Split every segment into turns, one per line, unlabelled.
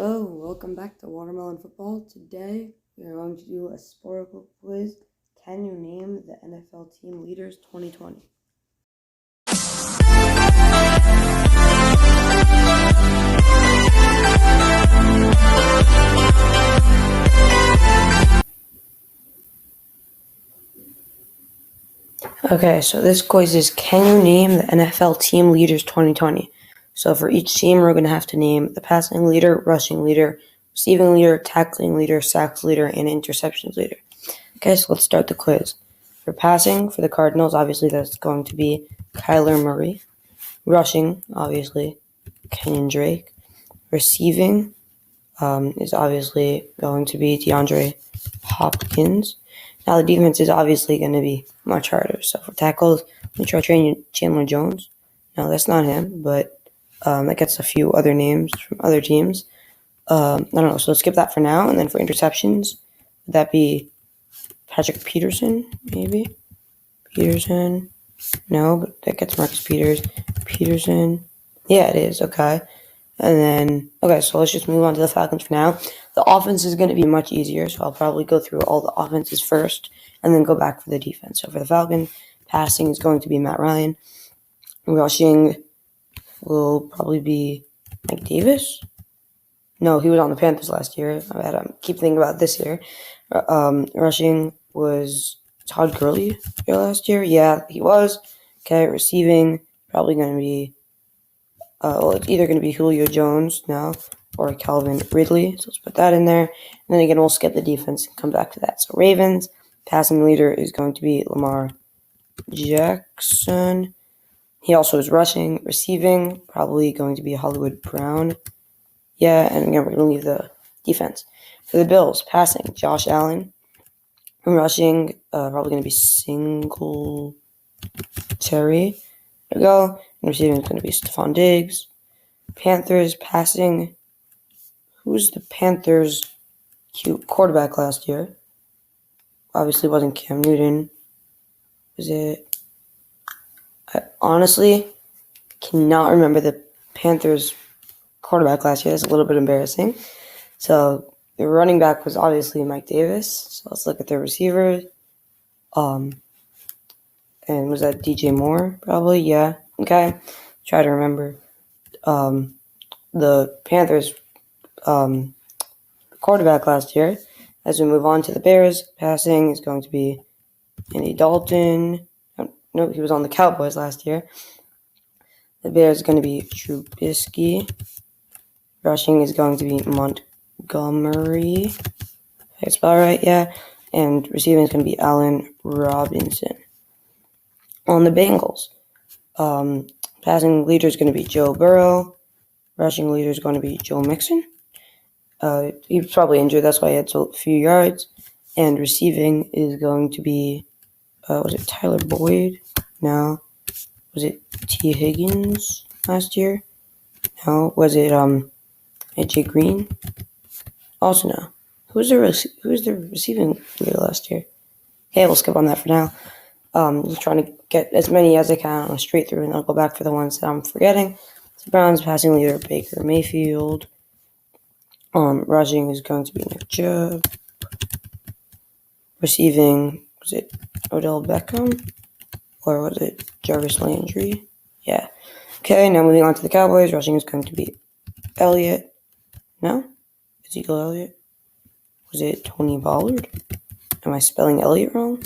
Hello, welcome back to Watermelon Football. Today we are going to do a Sporcle quiz. Can you name the NFL team leaders 2020? Okay, so this quiz is can you name the NFL team leaders 2020? So for each team, we're going to have to name the passing leader, rushing leader, receiving leader, tackling leader, sacks leader, and interceptions leader. Okay, so let's start the quiz. For passing, for the Cardinals, obviously that's going to be Kyler Murray. Rushing, obviously, Kenyon Drake. Receiving is obviously going to be DeAndre Hopkins. Now, the defense is obviously going to be much harder. So for tackles, we try training Chandler Jones. No, that's not him, but that gets a few other names from other teams. I don't know, so let's skip that for now. And then for interceptions, would that be Patrick Peterson, maybe? Peterson. No, but that gets Marcus Peters. Peterson. Yeah, it is. Okay. And then, okay, so let's just move on to the Falcons for now. The offense is going to be much easier, so I'll probably go through all the offenses first and then go back for the defense. So for the Falcons, passing is going to be Matt Ryan. Rushing will probably be Mike Davis. No, he was on the Panthers last year. I keep thinking about this year. Rushing was Todd Gurley here last year. Yeah, he was. Okay, receiving, probably going to be it's either going to be Julio Jones now or Calvin Ridley. So let's put that in there. And then again, we'll skip the defense and come back to that. So Ravens, passing leader is going to be Lamar Jackson. He also is rushing. Receiving, probably going to be Hollywood Brown. Yeah, and again, we're going to leave the defense. For the Bills, passing, Josh Allen. Rushing, probably going to be Singletary. There we go. And receiving is going to be Stephon Diggs. Panthers passing. Who's the Panthers' cute quarterback last year? Obviously wasn't Cam Newton. Was it? I honestly cannot remember the Panthers' quarterback last year. That's a little bit embarrassing. So the running back was obviously Mike Davis. So let's look at their receivers. And was that DJ Moore? Probably, yeah. Okay. Try to remember. The Panthers quarterback last year. As we move on to the Bears, passing is going to be Andy Dalton. No, he was on the Cowboys last year. The Bears is going to be Trubisky. Rushing is going to be Montgomery. Did I spell it right? Yeah. And receiving is going to be Allen Robinson. On the Bengals, passing leader is going to be Joe Burrow. Rushing leader is going to be Joe Mixon. He was probably injured, that's why he had so few yards. And receiving is going to be, was it Tyler Boyd? No. Was it T. Higgins last year? No. Was it AJ Green? Also no. Who's the receiving leader last year? Okay, we'll skip on that for now. Just trying to get as many as I can on a straight through, and I'll go back for the ones that I'm forgetting. The Browns passing leader Baker Mayfield. Rushing is going to be Nick Chubb. Receiving, was it Odell Beckham? Or was it Jarvis Landry? Yeah. Okay, now moving on to the Cowboys. Rushing is going to be Elliott. No? Ezekiel Elliott? Was it Tony Pollard? Am I spelling Elliott wrong?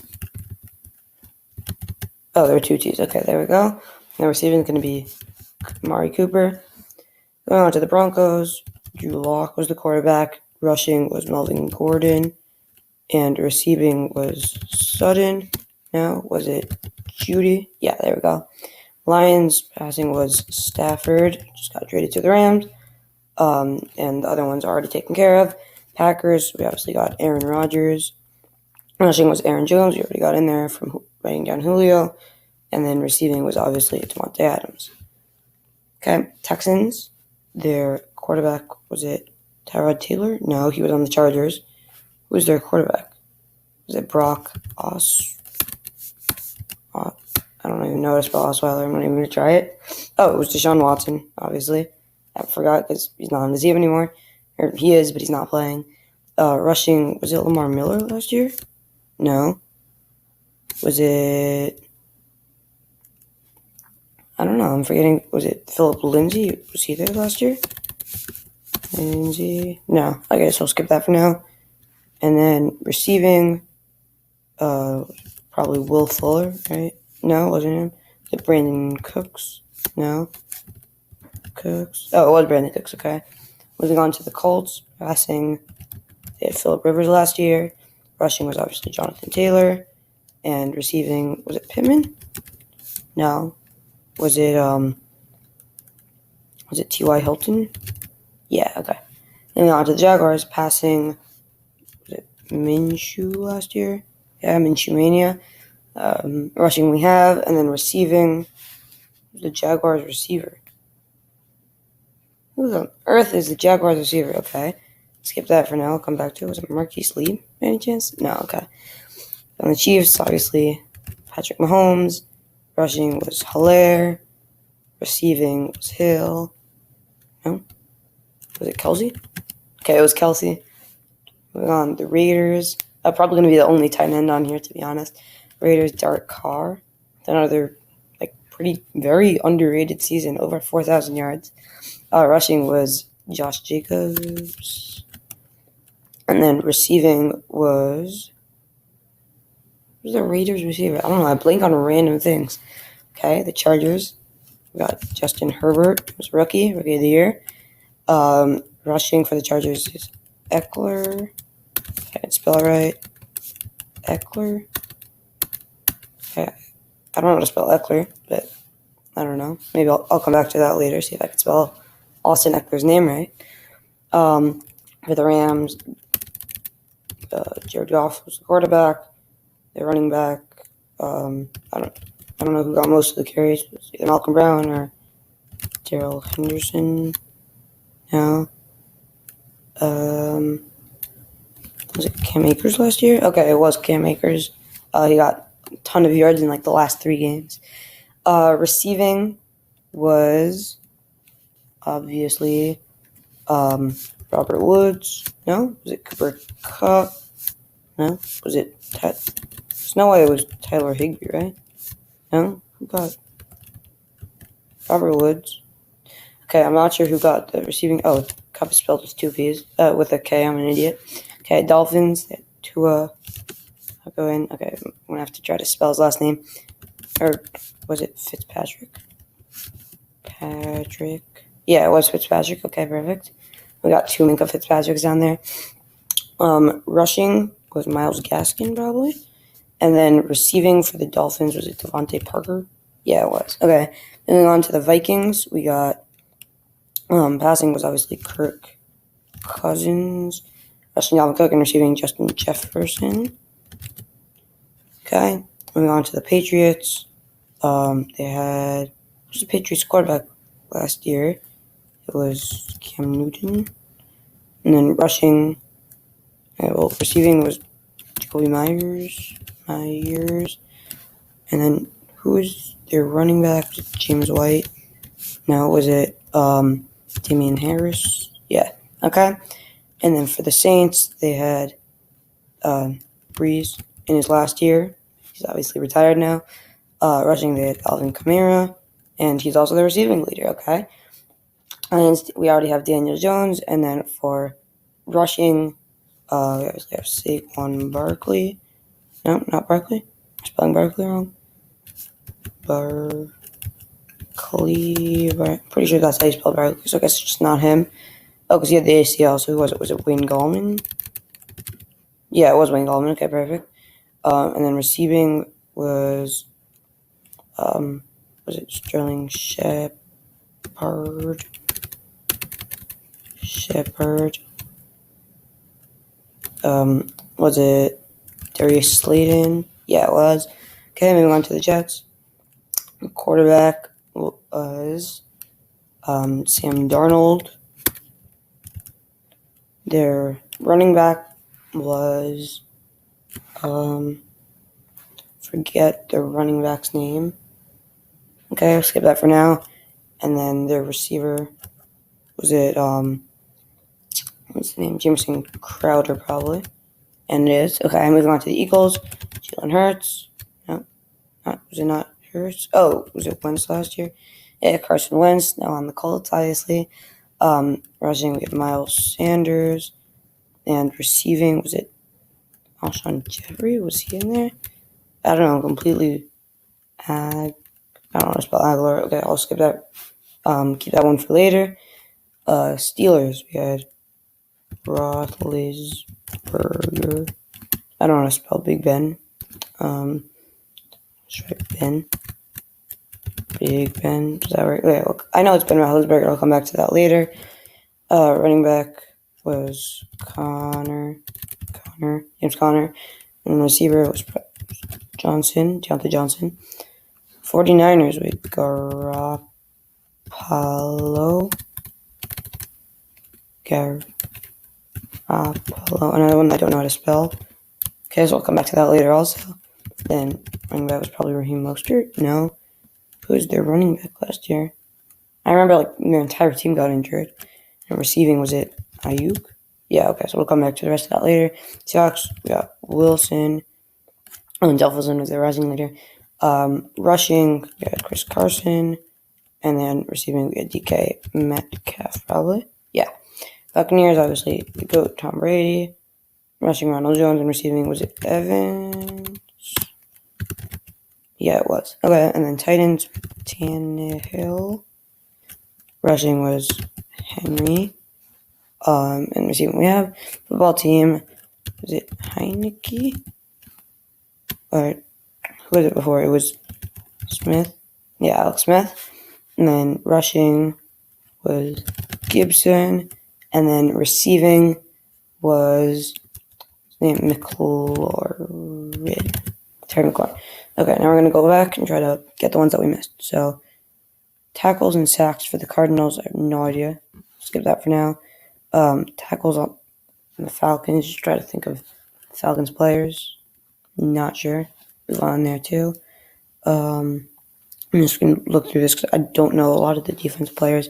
Oh, there were two T's. Okay, there we go. Now receiving is going to be Amari Cooper. Going on to the Broncos. Drew Lock was the quarterback. Rushing was Melvin Gordon. And receiving was Sutton. Now, was it Judy? Yeah, there we go. Lions passing was Stafford. Just got traded to the Rams. And the other ones are already taken care of. Packers, we obviously got Aaron Rodgers. Rushing was Aaron Jones. We already got in there from writing down Julio. And then receiving was obviously Davante Adams. Okay, Texans. Their quarterback, was it Tyrod Taylor? No, he was on the Chargers. Who was their quarterback? Was it Brock I don't even know how to spell Osweiler. I'm not even going to try it. Oh, it was Deshaun Watson, obviously. I forgot because he's not on the team anymore. Or he is, but he's not playing. Rushing, was it Lamar Miller last year? No. Was it... I don't know, I'm forgetting. Was it Philip Lindsay? Was he there last year? Lindsay? No. Okay, so I'll skip that for now. And then receiving, probably Will Fuller, right? No, it wasn't him. Was it Brandon Cooks? No. Cooks? Oh, it was Brandon Cooks, okay. Moving on to the Colts. Passing, they had Philip Rivers last year. Rushing was obviously Jonathan Taylor. And receiving, was it Pittman? No. Was it T.Y. Hilton? Yeah, okay. Moving on to the Jaguars. Passing, was it Minshew last year? Yeah, Minshew Mania. Rushing we have, and then receiving, the Jaguars receiver. Who on earth is the Jaguars receiver? Okay. Skip that for now. I'll come back to it. Was it Marquise Lee by any chance? No, okay. On the Chiefs, obviously, Patrick Mahomes. Rushing was Hilaire. Receiving was Hill. No? Was it Kelsey? Okay, it was Kelsey. Moving on, the Raiders. Probably going to be the only tight end on here, to be honest. Raiders, Derek Carr. Another, very underrated season, over 4,000 yards. Rushing was Josh Jacobs. And then receiving was the Raiders receiver? I don't know. I blink on random things. Okay, the Chargers. We got Justin Herbert, who's rookie of the year. Rushing for the Chargers is Eckler. Can't spell it right. Eckler. Okay. I don't know how to spell Eckler, but I don't know. Maybe I'll come back to that later, see if I can spell Austin Eckler's name right. For the Rams, Jared Goff was the quarterback. The running back, I don't know who got most of the carries. It was either Malcolm Brown or Darrell Henderson. No. Was it Cam Akers last year? Okay, it was Cam Akers. He got a ton of yards in the last 3 games. Receiving was obviously Robert Woods. No? Was it Cooper Kupp? No? Was it there's no way it was Tyler Higbee, right? No? Who got Robert Woods? Okay, I'm not sure who got the receiving. Oh, Kupp is spelled with 2 P's. With a K, I'm an idiot. Okay, Dolphins, Tua. I'll go in. Okay, I'm going to have to try to spell his last name. Or was it Fitzpatrick? Patrick. Yeah, it was Fitzpatrick. Okay, perfect. We got 2 Minkah Fitzpatricks down there. Rushing was Myles Gaskin, probably. And then receiving for the Dolphins, was it Devontae Parker? Yeah, it was. Okay, moving on to the Vikings, we got passing was obviously Kirk Cousins. Rushing Dalvin Cook and receiving Justin Jefferson. Okay, moving on to the Patriots. They had, who was the Patriots quarterback last year? It was Cam Newton. And then rushing, receiving was Jacoby Myers. And then who was their running back? Was it James White? No, was it Damian Harris? Yeah, okay. And then for the Saints, they had Breeze in his last year. He's obviously retired now. Rushing, they had Alvin Kamara, and he's also the receiving leader, okay? And we already have Daniel Jones, and then for rushing, we obviously have Saquon Barkley. No, not Barkley. I'm spelling Barkley wrong. Pretty sure that's how you spell Barkley, so I guess it's just not him. Oh, because he had the ACL, so who was it? Was it Wayne Gallman? Yeah, it was Wayne Gallman. Okay, perfect. And then receiving was it Sterling Shepard? Was it Darius Slayton? Yeah, it was. Okay, moving on to the Jets. The quarterback was Sam Darnold. Their running back was forget the running back's name. Okay, I'll skip that for now. And then their receiver was it what's the name? Jamison Crowder, probably. And it is. Okay, moving on to the Eagles. Jalen Hurts. No, was it not Hurts? Oh, was it Wentz last year? Yeah, Carson Wentz. Now on the Colts, obviously. Rushing, we have Miles Sanders. And receiving, was it Alshon Jeffrey? Was he in there? I don't know. Completely. I don't know how to spell Aguilar. Okay, I'll skip that. Keep that one for later. Steelers, we had Roethlisberger. I don't know how to spell Big Ben. Let's try Ben. Big Ben. Is that right? Wait, look. I know it's Ben Roethlisberger. I'll come back to that later. Running back was James Conner. And receiver was Deontay Johnson. 49ers with Garoppolo. Another one I don't know how to spell. Okay, so I'll come back to that later also. Then running back was probably Raheem Mostert. No. Who was their running back last year? I remember like their entire team got injured. And receiving, was it Ayuk? Yeah, okay, so we'll come back to the rest of that later. Seahawks, we got Wilson. And Jefferson was their rushing leader. Rushing, we had Chris Carson. And then receiving, we had DK Metcalf, probably. Yeah. Buccaneers, obviously, the GOAT, Tom Brady. Rushing, Ronald Jones. And receiving, was it Evans? Yeah, it was. Okay, and then Titans, Tannehill. Rushing was Henry. And receiving, we have football team. Was it Heineke? Or who was it before? It was Smith. Yeah, Alex Smith. And then rushing was Gibson. And then receiving was McLaurin. Terry McLaurin. Okay, now we're going to go back and try to get the ones that we missed. So, tackles and sacks for the Cardinals, I have no idea. Skip that for now. Tackles on the Falcons, just try to think of Falcons players. Not sure. Move on there too. I'm just going to look through this because I don't know a lot of the defense players.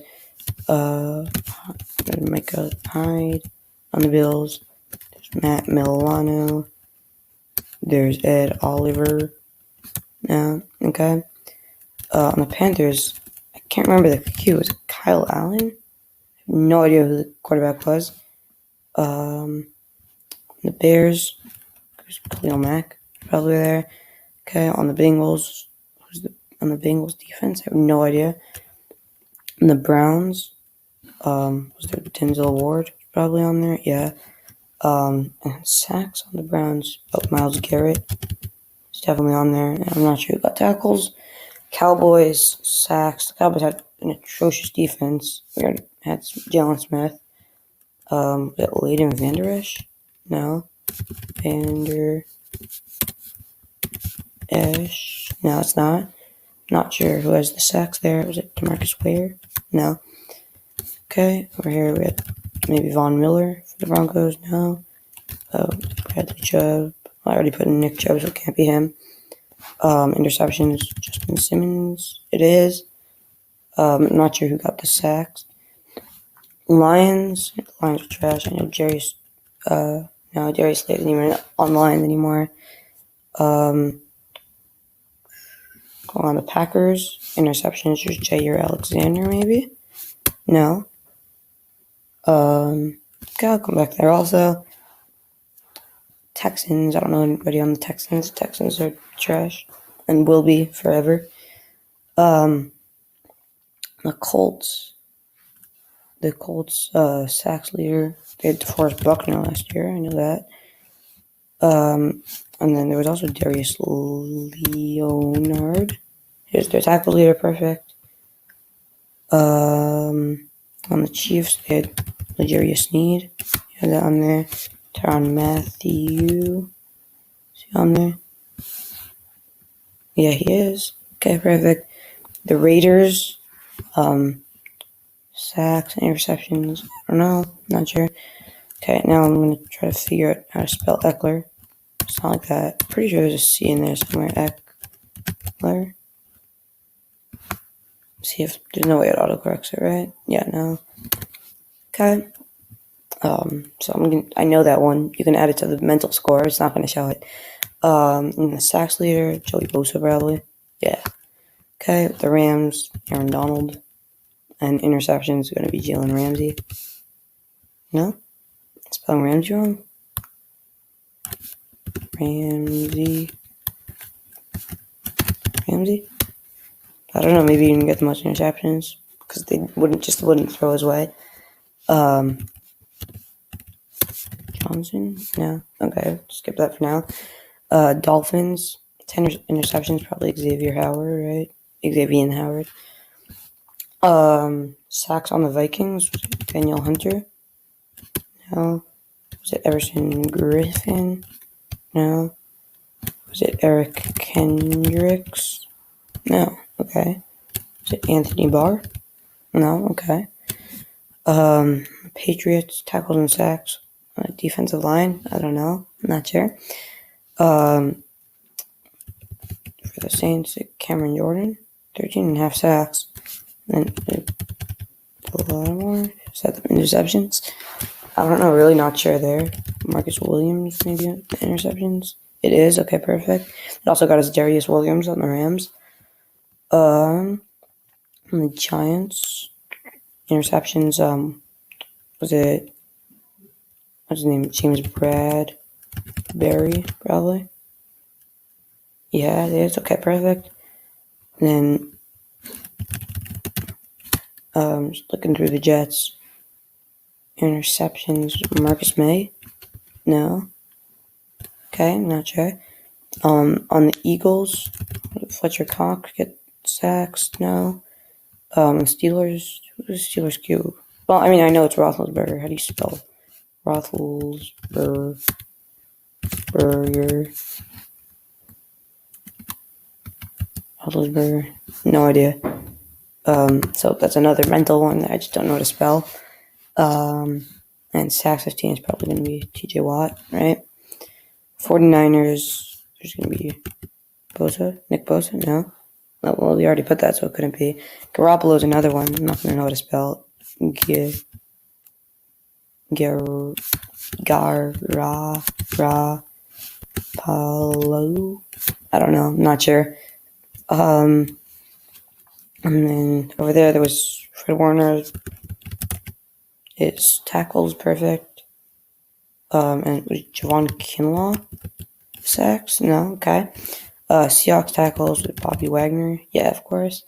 Micah Hyde on the Bills. There's Matt Milano. There's Ed Oliver. No, okay. On the Panthers, I can't remember the Q. Was it Kyle Allen? I have no idea who the quarterback was. The Bears, there's Khalil Mack, probably there. Okay, on the Bengals, on the Bengals defense? I have no idea. And the Browns, was there Denzel Ward probably on there? Yeah. And sacks on the Browns, Myles Garrett is definitely on there. I'm not sure who got tackles. Cowboys, sacks. The Cowboys had an atrocious defense. We already had Jalen Smith. Leighton Vander Esch? No. Vander Esch. No, it's not. Not sure who has the sacks there. Was it DeMarcus Ware? No. Okay, over here we had maybe Von Miller for the Broncos. No. Bradley Chubb. I already put in Nick Chubb, so it can't be him. Interceptions, Justin Simmons. It is. I'm not sure who got the sacks. Lions are trash. I know Darius Slade isn't even on the Lions anymore. On the Packers, interceptions, there's Jair Alexander, maybe? No. Okay, I'll come back there also. Texans, I don't know anybody on the Texans. Texans are trash and will be forever. The Colts, sacks leader, they had DeForest Buckner last year. I know that. And then there was also Darius Leonard. Here's their tackle leader, perfect. On the Chiefs, they had L'Jarius Sneed. You have that on there. Tyrann Mathieu. Is he on there? Yeah, he is. Okay, perfect. The Raiders, sacks and interceptions. I don't know. Not sure. Okay, now I'm going to try to figure out how to spell Eckler. It's not like that. Pretty sure there's a C in there somewhere. Eckler. See if there's no way it autocorrects it, right? Yeah, no. Okay. So I know that one. You can add it to the mental score. It's not going to show it. And the sacks leader, Joey Bosa probably. Yeah. Okay, the Rams, Aaron Donald. And interceptions going to be Jalen Ramsey. No? Spelling Ramsey wrong? Ramsey. I don't know, maybe he didn't get the most interceptions because they wouldn't throw his way. Johnson? No. Okay, skip that for now. Dolphins, 10 interceptions, probably Xavier Howard, right? Xavier Howard. Sacks on the Vikings, Daniel Hunter. No. Was it Everson Griffin? No. Was it Eric Kendricks? No. Okay. Was it Anthony Barr? No. Okay. Patriots, tackles and sacks. Defensive line, I don't know. I'm not sure. For the Saints, Cameron Jordan, 13.5 sacks. And a lot more. Set them interceptions. I don't know, really not sure there. Marcus Williams, maybe interceptions. It is, okay, perfect. It also got us Darius Williams on the Rams. On the Giants, interceptions, what's his name? James Bradberry, probably. Yeah, it is, okay, perfect. And then, just looking through the Jets, interceptions, Marcus May? No. Okay, not sure. On the Eagles, Fletcher Cox get sacks? No. Steelers, who's Steelers Q? Well, I mean, I know it's Roethlisberger. How do you spell Roethlisberger? Roethlisberger? No idea. So that's another mental one that I just don't know how to spell. And sacks 15 is probably going to be TJ Watt, right? 49ers, there's going to be Nick Bosa? No. Oh, well, we already put that, so it couldn't be. Garoppolo's another one. I'm not going to know how to spell. Palo. I don't know. I'm not sure. And then over there was Fred Warner. His tackle's perfect. And it was Javon Kinlaw sacks? No, okay. Seahawks tackles with Bobby Wagner. Yeah, of course.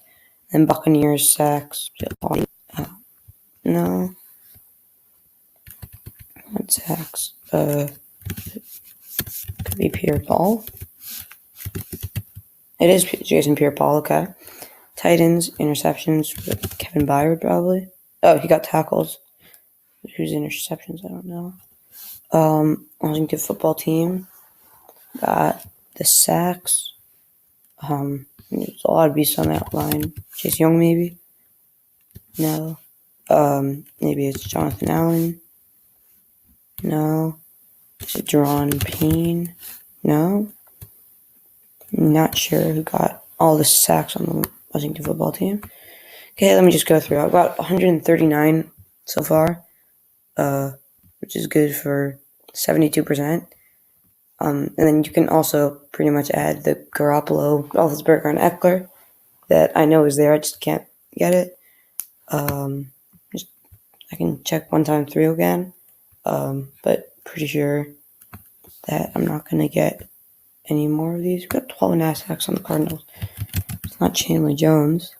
And Buccaneers sacks. No. What sacks? Could be Pierre-Paul. It is Jason Pierre-Paul, okay. Titans, interceptions with Kevin Byard, probably. Oh, he got tackles. Who's interceptions? I don't know. Washington football team got the sacks. There's a lot of beasts on that line. Chase Young, maybe? No. Maybe it's Jonathan Allen. No. Is it Deron Payne? No. I'm not sure who got all the sacks on the Washington football team. Okay, let me just go through. I've got 139 so far, which is good for 72%. And then you can also pretty much add the Garoppolo, Roethlisberger, and Eckler that I know is there. I just can't get it. I can check one time through again, but pretty sure that I'm not going to get any more of these. We've got 12.5 sacks on the Cardinals. It's not Chandler Jones.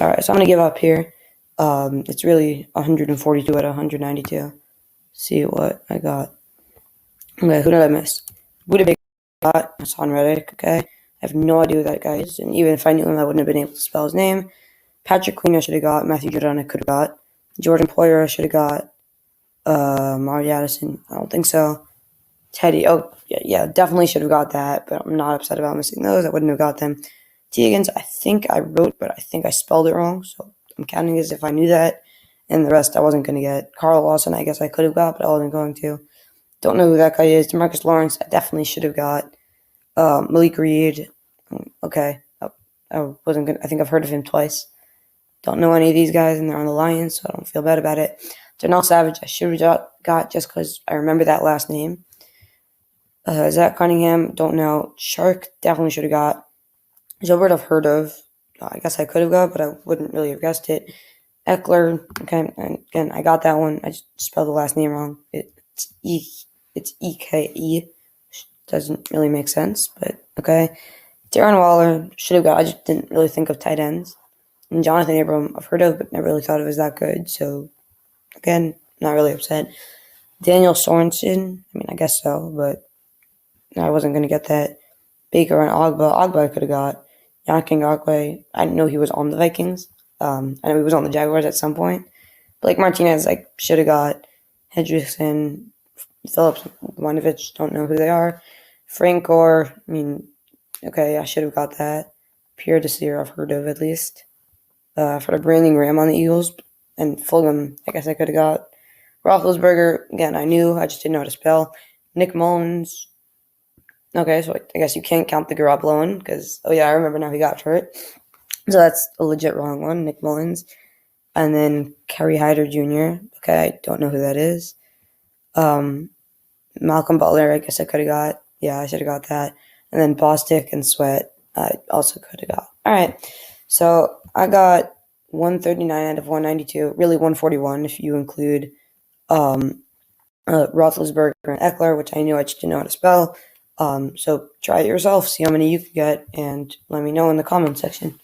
All right, so I'm going to give up here. It's really 142 out of 192. See what I got. Okay, who did I miss? Buda Baker got Hassan Reddick, okay? I have no idea who that guy is, and even if I knew him, I wouldn't have been able to spell his name. Patrick Queen I should have got. Matthew Judon I could have got. Jordan Poyer I should have got. Mario Addison, I don't think so. Teddy, yeah, definitely should have got that, but I'm not upset about missing those. I wouldn't have got them. T. Higgins, I think I wrote, but I think I spelled it wrong, so I'm counting as if I knew that, and the rest I wasn't going to get. Carl Lawson, I guess I could have got, but I wasn't going to. Don't know who that guy is. DeMarcus Lawrence, I definitely should have got. Malik Reed, okay. I think I've heard of him twice. Don't know any of these guys, and they're on the Lions, so I don't feel bad about it. Darnell Savage, I should have got just because I remember that last name. Zach Cunningham, don't know. Shark, definitely should have got. Gilbert, I've heard of. I guess I could have got, but I wouldn't really have guessed it. Eckler, okay, and again, I got that one. I just spelled the last name wrong. It's EKE. Doesn't really make sense, but okay. Darren Waller, should have got. I just didn't really think of tight ends. And Jonathan Abram, I've heard of, but never really thought of as that good. So, again, not really upset. Daniel Sorensen, I mean, I guess so, but I wasn't going to get that. Baker and Ogba I could have got. Yannick Ngakoue, I know he was on the Vikings. I know he was on the Jaguars at some point. Blake Martinez, I should have got. Hendrickson, Phillips, Winovich, don't know who they are. Frank Gore, I mean, okay, I should have got that. Pierre Desir, I've heard of at least. For the Brandon Graham on the Eagles. And Fulgham, I guess I could have got. Roethlisberger, again, I knew, I just didn't know how to spell. Nick Mullins. Okay, so I guess you can't count the Garoppolo one because, oh yeah, I remember now he got hurt. So that's a legit wrong one, Nick Mullins. And then Kerry Hyder Jr. Okay, I don't know who that is. Malcolm Butler, I guess I could have got. Yeah, I should have got that. And then Bostic and Sweat, I also could have got. All right, so I got 139 out of 192, really 141 if you include Roethlisberger and Eckler, which I knew I just didn't know how to spell. So try it yourself, see how many you could get, and let me know in the comment section.